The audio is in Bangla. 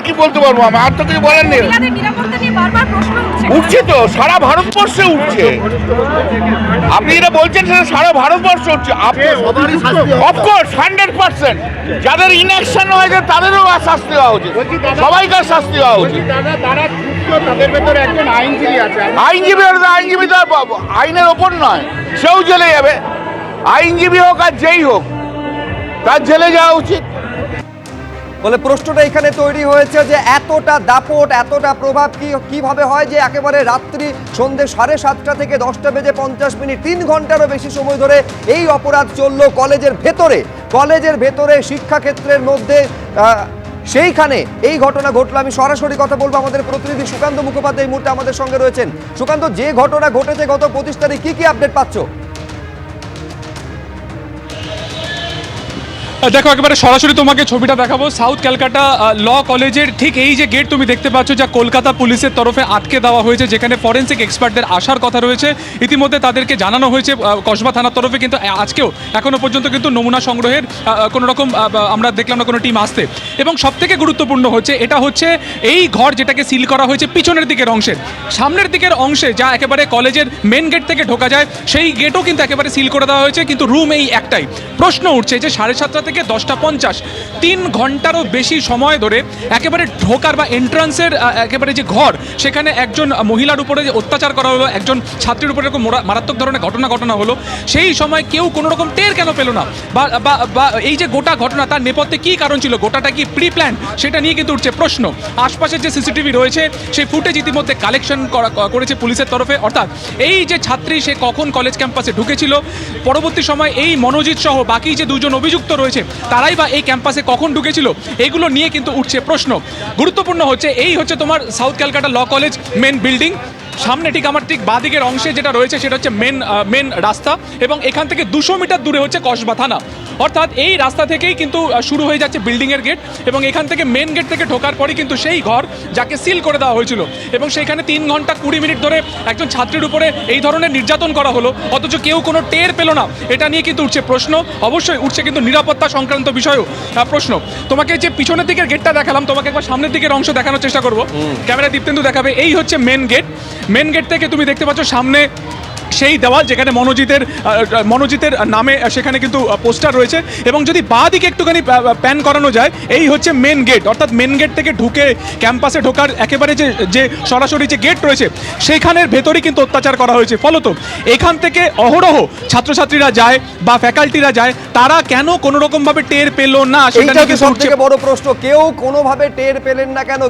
কি বলতে পারবো, আমি আর তো কিছু বলার নেই। উঠছে তো, সারা ভারতবর্ষে উঠছে। আপনি যেটা বলছেন সেটা সারা ভারতবর্ষে উঠছে। অফকোর্স 100%। যাদের ইনঅ্যাকশন হয়েছে তাদেরও শাস্তি হওয়া উচিত, সবাইকার শাস্তি হওয়া উচিত। তাদের ভেতরে একজন আইনজীবী আছে, আইনজীবী তো আইনের ওপর নয়, সেও জেলে যাবে। আইনজীবী হোক আর যেই হোক, তার জেলে যাওয়া উচিত। বলে প্রশ্নটা এখানে তৈরি হয়েছে যে এতটা দাপট, এতটা প্রভাব কিভাবে হয় যে একেবারে রাত্রি সন্ধ্যে 7:30 থেকে 10:50 3 ঘন্টারও বেশি সময় ধরে এই অপরাধ চললো কলেজের ভেতরে শিক্ষাক্ষেত্রের মধ্যে। সেইখানে এই ঘটনা ঘটলো। আমি সরাসরি কথা বলবো আমাদের প্রতিনিধি সুকান্ত মুখোপাধ্যায় এই মুহূর্তে আমাদের সঙ্গে রয়েছেন। সুকান্ত, যে ঘটনা ঘটেছে গত 25 তারিখ, কি আপডেট পাচ্ছ? দেখো, একেবারে সরাসরি তোমাকে ছবিটা দেখাবো। সাউথ ক্যালকাটা ল কলেজের ঠিক এই যে গেট তুমি দেখতে পাচ্ছ, যা কলকাতা পুলিশের তরফে আটকে দেওয়া হয়েছে, যেখানে ফরেন্সিক এক্সপার্টদের আসার কথা রয়েছে। ইতিমধ্যে তাদেরকে জানানো হয়েছে কসবা থানার তরফে, কিন্তু আজকেও এখনো পর্যন্ত কিন্তু নমুনা সংগ্রহের কোনো রকম আমরা দেখলাম না কোনো টিম আসতে। এবং সবথেকে গুরুত্বপূর্ণ হচ্ছে এটা হচ্ছে এই ঘর যেটাকে সিল করা হয়েছে পিছনের দিকের অংশের, সামনের দিকের অংশে যা একেবারে কলেজের মেন গেট থেকে ঢোকা যায় সেই গেটও কিন্তু একেবারে সিল করে দেওয়া হয়েছে। কিন্তু রুম এই একটাই। প্রশ্ন উঠছে যে 7:30 থেকে 10:50 3 ঘন্টারও বেশি সময় ধরে একেবারে ঢোকার বা এন্ট্রান্সের একেবারে যে ঘর, সেখানে একজন মহিলার উপরে যে অত্যাচার করা হলো, একজন ছাত্রীর উপরে এরকম মারাত্মক ধরনের ঘটনা হলো, সেই সময় কেউ কোনো রকম টের কেন পেল না? বা এই যে গোটা ঘটনা, তার নেপথ্যে কী কারণ ছিল? গোটাটা কি প্রি প্ল্যান? সেটা নিয়ে কিন্তু উঠছে প্রশ্ন। আশপাশের যে সিসিটিভি রয়েছে সেই ফুটেজ ইতিমধ্যে কালেকশন করেছে পুলিশের তরফে। অর্থাৎ এই যে ছাত্রী, সে কখন কলেজ ক্যাম্পাসে ঢুকেছিল, পরবর্তী সময় এই মনোজিৎ সহ বাকি যে দুজন অভিযুক্ত রয়েছে তারাই বা এই ক্যাম্পাসে কখন ঢুকেছিল, এগুলো নিয়ে কিন্তু উঠছে প্রশ্ন। গুরুত্বপূর্ণ হচ্ছে এই হচ্ছে তোমার south Calcutta law college main building. সামনে ঠিক আমার ঠিক বাঁদিকের অংশে যেটা রয়েছে সেটা হচ্ছে মেন রাস্তা, এবং এখান থেকে 200 মিটার দূরে হচ্ছে কসবা থানা। অর্থাৎ এই রাস্তা থেকেই কিন্তু শুরু হয়ে যাচ্ছে বিল্ডিংয়ের গেট, এবং এখান থেকে মেন গেট থেকে ঢোকার পরই কিন্তু সেই ঘর যাকে সিল করে দেওয়া হয়েছিল, এবং সেখানে 3 ঘন্টা 20 মিনিট ধরে একজন ছাত্রীর উপরে এই ধরনের নির্যাতন করা হলো, অথচ কেউ কোনো টের পেল না। এটা নিয়ে কিন্তু উঠছে প্রশ্ন। অবশ্যই উঠছে কিন্তু নিরাপত্তা সংক্রান্ত বিষয়েও প্রশ্ন। তোমাকে যে পিছনের দিকের গেটটা দেখালাম, তোমাকে একবার সামনের দিকের অংশ দেখানোর চেষ্টা করবো। ক্যামেরা দীপ্তেন্দু দেখাবে। এই হচ্ছে মেন গেট থেকে তুমি দেখতে পাচ্ছ সামনে সেই দেওয়াল যেখানে মনোজিতের নামে সেখানে কিন্তু পোস্টার রয়েছে। এবং যদি বাঁ দিকে একটুখানি প্যান করানো যায়, এই হচ্ছে মেন গেট। অর্থাৎ মেন গেট থেকে ঢুকে ক্যাম্পাসে ঢোকার একেবারে যে সরাসরি যে গেট রয়েছে সেইখানের ভেতরেই কিন্তু অত্যাচার করা হয়েছে। ফলত এখান থেকে অহরহ ছাত্রছাত্রীরা যায় বা ফ্যাকাল্টিরা যায়, তারা কেন কোনো রকমভাবে টের পেল না, সেটা সবথেকে বড় প্রশ্ন। কেউ কোনোভাবে টের পেলেন না কেন?